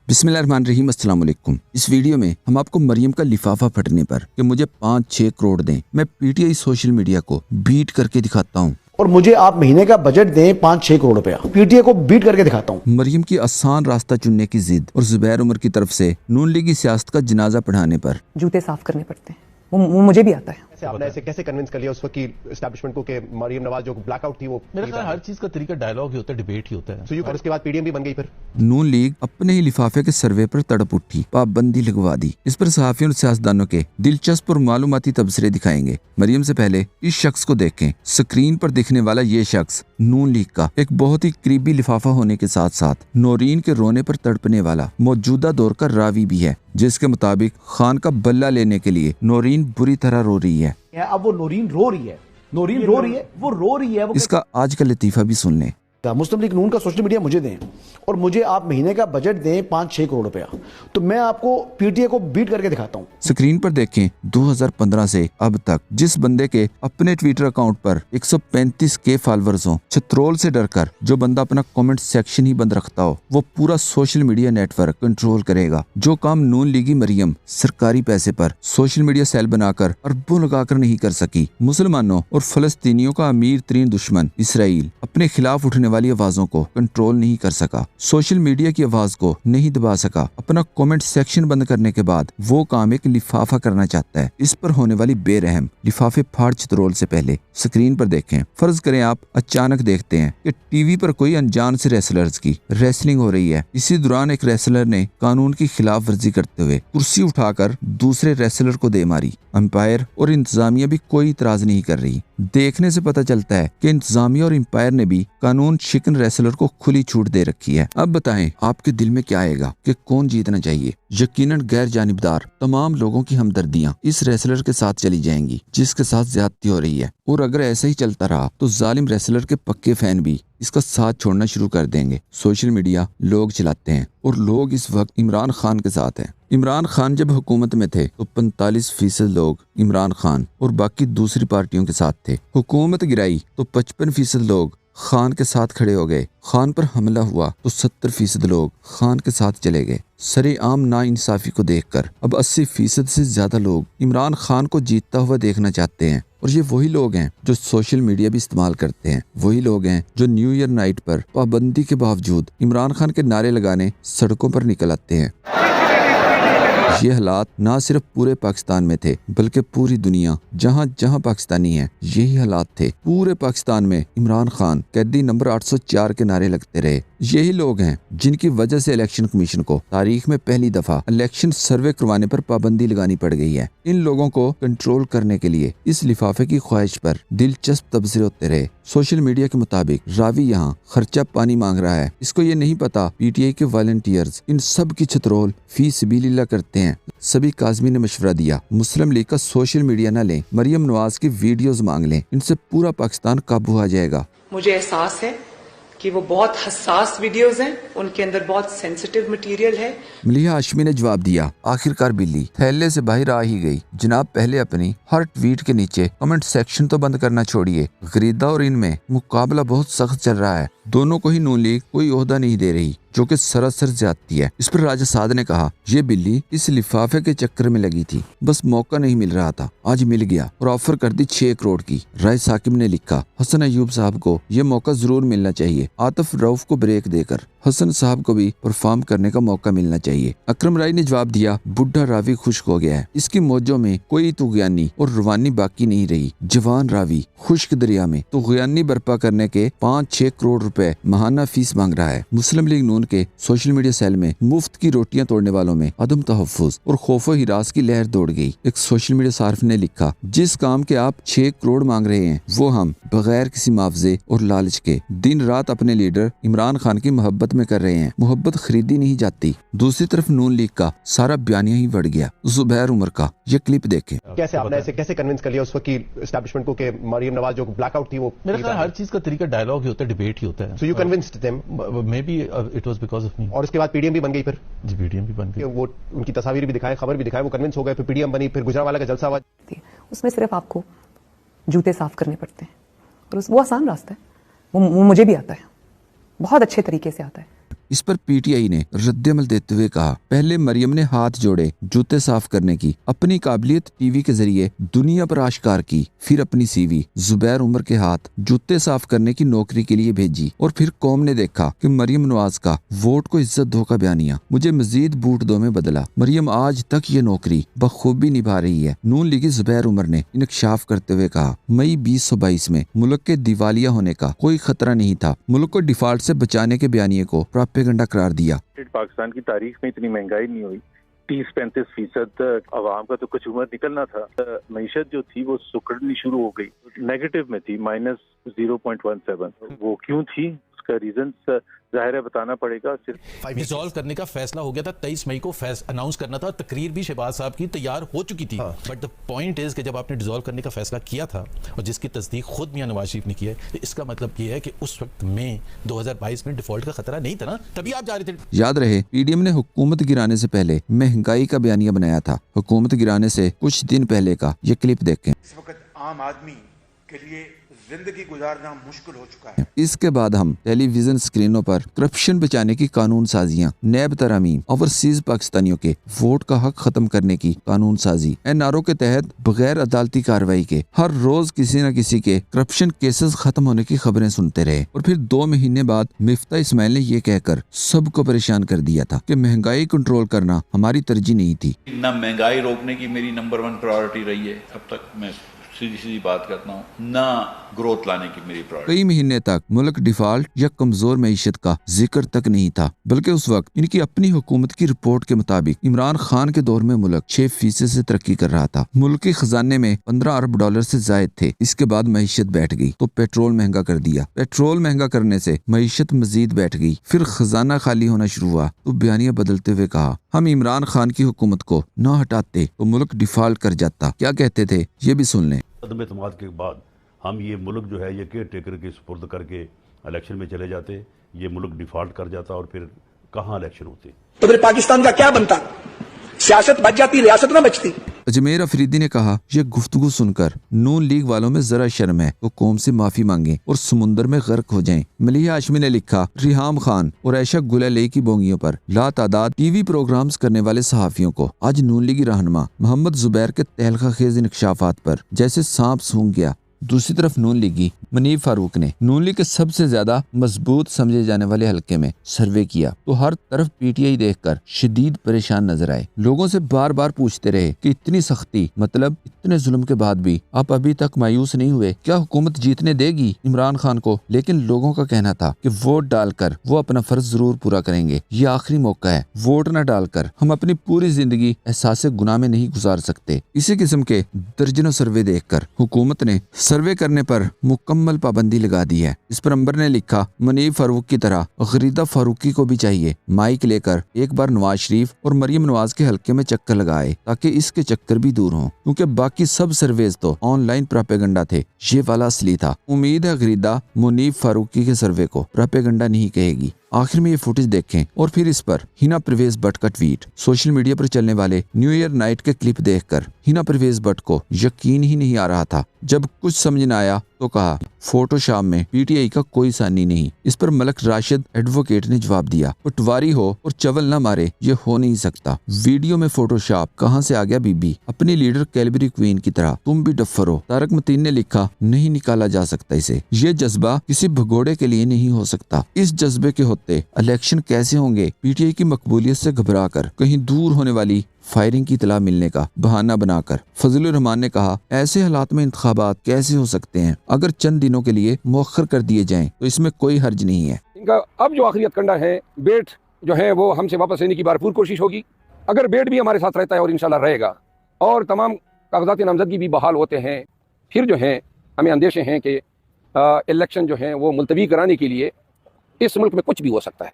बिस्मिल्लाहिर्रहमानिर्रहीम, अस्सलाम वालेकुम। इस वीडियो में हम आपको मरियम का लिफाफा फटने पर कि मुझे 5-6 करोड़ दें, मैं पीटीआई सोशल मीडिया को बीट करके दिखाता हूँ और मुझे आप महीने का बजट दें 5-6 करोड़ रुपया, पीटीए को बीट करके दिखाता हूँ। मरियम की आसान रास्ता चुनने की जिद और जुबैर उमर की तरफ से नून लीगी सियासत का जनाजा पढ़ाने पर जूते साफ करने पड़ते हैं, वो मुझे भी आता है। आपने ऐसे कैसे कन्विंस कर लिया उस वक्त की एस्टैब्लिशमेंट को कि मरियम नवाज जो ब्लैकआउट थी वो मेरा ख्याल हर चीज का तरीका डायलॉग ही होता है, डिबेट ही होता है। और उसके बाद पीडीएम भी बन गई। फिर नून लीग अपने ही लिफाफे के सर्वे पर तड़प उठी, पाबंदी लगवा दी। इस पर सहाफियों और सियासतदानों के दिलचस्प और मालूमाती तबसरे दिखाएंगे। मरियम से पहले इस शख्स को देखें। स्क्रीन पर दिखने वाला ये शख्स नून लीग का एक बहुत ही करीबी लिफाफा होने के साथ साथ नौरीन के रोने पर तड़पने वाला मौजूदा दौर का रावी भी है, जिसके मुताबिक खान का बल्ला लेने के लिए नौरीन बुरी तरह रो रही है। अब वो नौरीन रो रही है, नौरीन रो रही है, वो रो रही है। इसका आज का लतीफा भी सुन लें। मुस्लिम लीग नून का सोशल मीडिया मुझे दें और मुझे आप महीने का बजट दें 5-6 करोड़ रुपया, तो मैं आपको पीटीए को बीट करके दिखाता हूँ। स्क्रीन पर देखें 2015 से अब तक जिस बंदे के अपने ट्विटर अकाउंट पर 135K फॉलोअर्स हों, छत्रोल से डरकर जो बंदा अपना कमेंट सेक्शन ही बंद रखता हो, वो पूरा सोशल मीडिया नेटवर्क कंट्रोल करेगा। जो काम नून लीगी मरियम सरकारी पैसे पर सोशल मीडिया सेल बनाकर अरबों लगाकर नहीं कर सकी, मुसलमानों और फलस्तीनियों का अमीर तरीन दुश्मन इसराइल अपने खिलाफ उठने वाली आवाजों को कंट्रोल नहीं कर सका, सोशल मीडिया की आवाज को नहीं दबा सका। अपना कमेंट सेक्शन बंद करने के बाद वो काम एक लिफाफा करना चाहता है। इस पर होने वाली बेरहम लिफाफे फाड़ चित्रोल से पहले स्क्रीन पर देखें। फर्ज करें आप अचानक देखते हैं कि टीवी पर कोई अनजान से रेसलर्स की रेसलिंग हो रही है। इसी दौरान एक रेसलर ने कानून की खिलाफ वर्जी करते हुए कुर्सी उठाकर दूसरे रेसलर को दे मारी। अंपायर और इंतजामिया भी कोई इतराज नहीं कर रही। देखने से पता चलता है कि इंतजामिया और अंपायर ने भी कानून शिकन रेसलर को खुली छूट दे रखी है। अब बताएं आपके दिल में क्या आएगा कि कौन जीतना चाहिए? यकीनन गैर जानिबदार तमाम लोगों की हमदर्दियां इस रेसलर के साथ चली जाएंगी जिसके साथ ज्यादती हो रही है, और अगर ऐसा ही चलता रहा तो जालिम रेसलर के पक्के फैन भी इसका साथ छोड़ना शुरू कर देंगे। सोशल मीडिया लोग चलाते हैं और लोग इस वक्त इमरान खान के साथ हैं। इमरान खान जब हुकूमत में थे तो 45% लोग इमरान खान और बाकी दूसरी पार्टियों के साथ थे। हुकूमत गिराई तो 55% लोग खान के साथ खड़े हो गए। खान पर हमला हुआ तो 70% लोग खान के साथ चले गए। सरेआम नाइंसाफी को देखकर अब 80% से ज्यादा लोग इमरान खान को जीतता हुआ देखना चाहते हैं। और ये वही लोग हैं जो सोशल मीडिया भी इस्तेमाल करते हैं। वही लोग हैं जो न्यू ईयर नाइट पर पाबंदी के बावजूद इमरान खान के नारे लगाने सड़कों पर निकल आते हैं। ये हालात ना सिर्फ पूरे पाकिस्तान में थे बल्कि पूरी दुनिया जहाँ जहाँ पाकिस्तानी है यही हालात थे। पूरे पाकिस्तान में इमरान खान कैदी नंबर 804 के नारे लगते रहे। यही लोग हैं जिनकी वजह से इलेक्शन कमीशन को तारीख में पहली दफा इलेक्शन सर्वे करवाने पर पाबंदी लगानी पड़ गई है। इन लोगों को कंट्रोल करने के लिए इस लिफाफे की ख्वाहिश पर दिलचस्प तबसरे होते रहे। सोशल मीडिया के मुताबिक रावी यहाँ खर्चा पानी मांग रहा है। इसको ये नहीं पता पीटीआई के वॉलंटियर्स इन सब की छतरोल फी सबीलिल्लाह करते हैं। सभी काज़मी ने मशवरा दिया, मुस्लिम लीग का सोशल मीडिया न लें, मरियम नवाज की वीडियोस मांग लें, इनसे पूरा पाकिस्तान काबू आ जाएगा। मुझे एहसास है कि वो बहुत हसास वीडियोस हैं, उनके अंदर बहुत सेंसिटिव मटेरियल है। मलिहा हाशमी ने जवाब दिया, आखिरकार बिल्ली थैले से बाहर आ ही गई। जनाब, पहले अपनी हर ट्वीट के नीचे कमेंट सेक्शन तो बंद करना छोड़िए। गरीदा और इनमें मुकाबला बहुत सख्त चल रहा है। दोनों को ही नून लीग कोई ओहदा नहीं दे रही, जो कि सरासर ज्यादती है। इस पर राजा साद ने कहा, ये बिल्ली इस लिफाफे के चक्कर में लगी थी, बस मौका नहीं मिल रहा था, आज मिल गया और ऑफर कर दी 6 करोड़ की। राय साकिब ने लिखा, हसन अयूब साहब को ये मौका जरूर मिलना चाहिए। आतिफ रऊफ को ब्रेक देकर हसन साहब को भी परफॉर्म करने का मौका मिलना चाहिए। अकरम राय ने जवाब दिया, बुढ़ा रावी खुश्क हो गया है, इसकी मौजों में कोई तुगयानी और रवानी बाकी नहीं रही। जवान रावी खुश्क दरिया में तुगयानी बर्पा करने के 5-6 करोड़ रुपए माहाना फीस मांग रहा है। मुस्लिम लीग नून के सोशल मीडिया सेल में मुफ्त की रोटियां तोड़ने वालों में अदम तहफ्फुज और खौफो हिरास की लहर दौड़ गई। एक सोशल मीडिया सार्फ ने लिखा, जिस काम के आप 6 करोड़ मांग रहे हैं वो हम बगैर किसी मुआवजे और लालच के दिन रात अपने लीडर इमरान खान की मोहब्बत में कर रहे हैं। मोहब्बत खरीदी नहीं जाती। दूसरी तरफ नून लीग का सारा बयानिया ही बढ़ गया। जुबैर उमर का ये क्लिप देखें। कैसे आपने ऐसे कैसे कन्विंस कर लिया उस वक्त की एस्टैब्लिशमेंट को कि मरियम नवाज जो ब्लैकआउट थी वो मेरा ख्याल हर चीज का तरीका डायलॉग ही होता है, डिबेट ही होता है। So you convinced them, may be it was because of me. और उसके बाद पीडीएम भी बन गई। फिर जी पीडीएम भी बन गई, वो उनकी तस्वीर भी दिखाए, खबर भी दिखाए, वो कन्विंस हो गए। फिर पीडीएम बनी, फिर गुजरावाला का जलसा हुआ। उसमें सिर्फ आपको जूते साफ करने पड़ते हैं और वो आसान रास्ता है, वो मुझे भी आता है, बहुत अच्छे तरीके से आता है। इस पर पीटीआई ने रद्दमल देते हुए कहा, पहले मरियम ने हाथ जोड़े जूते साफ करने की, अपनी काबिलियत टीवी के जरिए दुनिया पर आश्कार की, फिर अपनी सीवी जुबैर उमर के हाथ जूते साफ करने की नौकरी के लिए भेजी और फिर कौम ने देखा कि मरियम नवाज का वोट को इज्जत धो का बयानिया मुझे मजीद बूट दो में बदला। मरियम आज तक ये नौकरी बखूबी निभा रही है। नून लीगी जुबैर उमर ने इंकशाफ करते हुए कहा, मई 2022 में मुल्क के दिवालिया होने का कोई खतरा नहीं था। मुल्क को डिफॉल्ट से बचाने के बयानिए को प्रोपेगेंडा करार दिया। पाकिस्तान की तारीख में इतनी महंगाई नहीं हुई। 30-35% आवाम का तो कंज्यूमर निकलना था। मईशत जो थी वो सुकड़नी शुरू हो गई, नेगेटिव में थी, -0.17। वो क्यों थी, उसका रीजन जाहिर है बताना पड़ेगा। सिर्फ डिसॉल्व करने का फैसला हो गया था, 23 मई को अनाउंस करना था और तकरीर भी शहबाज साहब की तैयार हो चुकी थी। बट द पॉइंट इज कि जब आपने डिसॉल्व करने का फैसला किया था और जिसकी तस्दीक खुद मियां नवाज शरीफ ने की है, तो इसका मतलब ये है कि उस वक्त में 2022 में डिफॉल्ट का खतरा नहीं था ना, तभी आप जा रहे थे। याद रहे पीडीएम ने हुकूमत गिराने से पहले महंगाई का बयानिया बनाया था। हुकूमत गिराने से कुछ दिन पहले का ये क्लिप देखें। इस वक्त आम आदमी के लिए जिंदगी गुजारना मुश्किल हो चुका है। इसके बाद हम टेलीविजन स्क्रीनों पर करप्शन बचाने की कानून साजियाँ, नैब तरमीम, ओवरसीज पाकिस्तानियों के वोट का हक खत्म करने की कानून साजी, एनआरओ के तहत बगैर अदालती कार्रवाई के हर रोज किसी न किसी के करप्शन केसेस खत्म होने की खबरें सुनते रहे और फिर 2 महीने बाद मिफ्ता इस्माइल ने ये कहकर सबको परेशान कर दिया था कि महंगाई कंट्रोल करना हमारी तरजीह नहीं थी। न महंगाई रोकने की मेरी नंबर 1 प्रायोरिटी रही है, अब तक मैं सीधी बात करता हूँ, ना ग्रोथ लाने की मेरी प्रायोरिटी। कई महीने तक मुल्क डिफॉल्ट या कमजोर मईशत का जिक्र तक नहीं था, बल्कि उस वक्त इनकी अपनी हुकूमत की रिपोर्ट के मुताबिक इमरान खान के दौर में मुल्क 6% से तरक्की कर रहा था। मुल्क के खजाने में $15 अरब से जायद थे। इसके बाद मईशत बैठ गई तो पेट्रोल महंगा कर दिया। पेट्रोल महंगा करने से मईशत मजीद बैठ गई, फिर खजाना खाली होना शुरू हुआ तो बयानिया बदलते हुए कहा, हम इमरान खान की हुकूमत को न हटाते तो मुल्क डिफॉल्ट कर जाता। क्या कहते थे ये भी सुन लें। अदम एतमाद के बाद हम ये मुल्क जो है ये केयर टेकर के सुपुर्द करके इलेक्शन में चले जाते, ये मुल्क डिफॉल्ट कर जाता और फिर कहाँ इलेक्शन होते। तो फिर पाकिस्तान का क्या बनता? सियासत बच जाती, रियासत ना बचती। अजमेर अफरीदी ने कहा, ये गुफ्तगू सुनकर नून लीग वालों में जरा शर्म है तो कौम से माफी मांगे और समुंदर में गर्क हो जाएं। मलिहा हाशमी ने लिखा, रिहाम खान और ऐशा गुलाले की बोंगियों पर लातादाद टीवी प्रोग्राम्स करने वाले सहाफियों को आज नून लीगी रहनुमा मोहम्मद जुबैर के तहलका खेज इंकशाफात पर जैसे सांप सूंघ गया। दूसरी तरफ नून लीगी मुनीब फारूक ने नून लीग के सबसे ज्यादा मजबूत समझे जाने वाले हलके में सर्वे किया तो हर तरफ पीटीआई देखकर शदीद परेशान नजर आए। लोगों से बार बार पूछते रहे कि इतनी सख्ती, मतलब इतने जुल्म के बाद भी आप अभी तक मायूस नहीं हुए, क्या हुकूमत जीतने देगी इमरान खान को? लेकिन लोगों का कहना था कि वोट डालकर वो अपना फर्ज जरूर पूरा करेंगे, ये आखिरी मौका है, वोट न डालकर हम अपनी पूरी जिंदगी एहसास गुनाह में नहीं गुजार सकते। इसी किस्म के दर्जनों सर्वे देखकर हुकूमत ने सर्वे करने पर मुकम्मल पाबंदी लगा दी है। इस पर अंबर ने लिखा, मुनीब फारूक की तरह गरीदा फारूकी को भी चाहिए माइक लेकर एक बार नवाज शरीफ और मरियम नवाज के हलके में चक्कर लगाए ताकि इसके चक्कर भी दूर हों, क्योंकि बाकी सब सर्वेज तो ऑनलाइन प्रोपेगेंडा थे, ये वाला असली था। उम्मीद है गरीदा मुनीब फारूकी के सर्वे को प्रोपेगेंडा नहीं कहेगी। आखिर में ये फुटेज देखें और फिर इस पर हिना परवेज भट्ट का ट्वीट। सोशल मीडिया पर चलने वाले न्यू ईयर नाइट के क्लिप देखकर हिना परवेज भट्ट को यकीन ही नहीं आ रहा था। जब कुछ समझ न आया तो कहा, फोटोशॉप में पीटीआई का कोई सानी नहीं। इस पर मलक राशिद एडवोकेट ने जवाब दिया, पटवारी हो और चवल न मारे ये हो नहीं सकता। वीडियो में फोटोशॉप कहाँ से आ गया बीबी? अपनी लीडर कैलबरी क्वीन की तरह तुम भी डफर हो। तारक मतीन ने लिखा, नहीं निकाला जा सकता इसे, ये जज्बा किसी भगोड़े के लिए नहीं हो सकता। इस जज्बे के होते इलेक्शन कैसे होंगे? पीटीआई की मकबूलियत से घबराकर कहीं दूर होने वाली फायरिंग की इतला मिलने का बहाना बनाकर फजलुर रहमान ने कहा, ऐसे हालात में इंतखाबात कैसे हो सकते हैं? अगर चंद दिनों के लिए मुअख्खर कर दिए जाएं तो इसमें कोई हर्ज नहीं है। इनका अब जो आखिरी हथकंडा है, बेट जो है वो हमसे वापस लेने की भरपूर कोशिश होगी। अगर बेट भी हमारे साथ रहता है और इंशाल्लाह रहेगा और तमाम कागजात नामजदगी भी बहाल होते हैं, फिर जो है हमें अंदेशे हैं कि इलेक्शन जो है वो मुलतवी कराने के लिए इस मुल्क में कुछ भी हो सकता है।